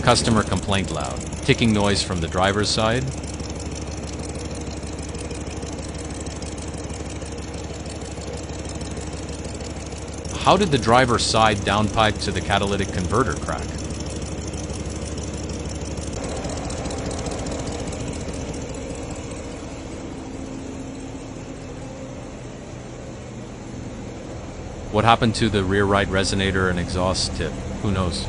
Customer complaint loud. Ticking noise from the driver's side. How did the driver's side downpipe to the catalytic converter crack? What happened to the rear right resonator and exhaust tip? Who knows?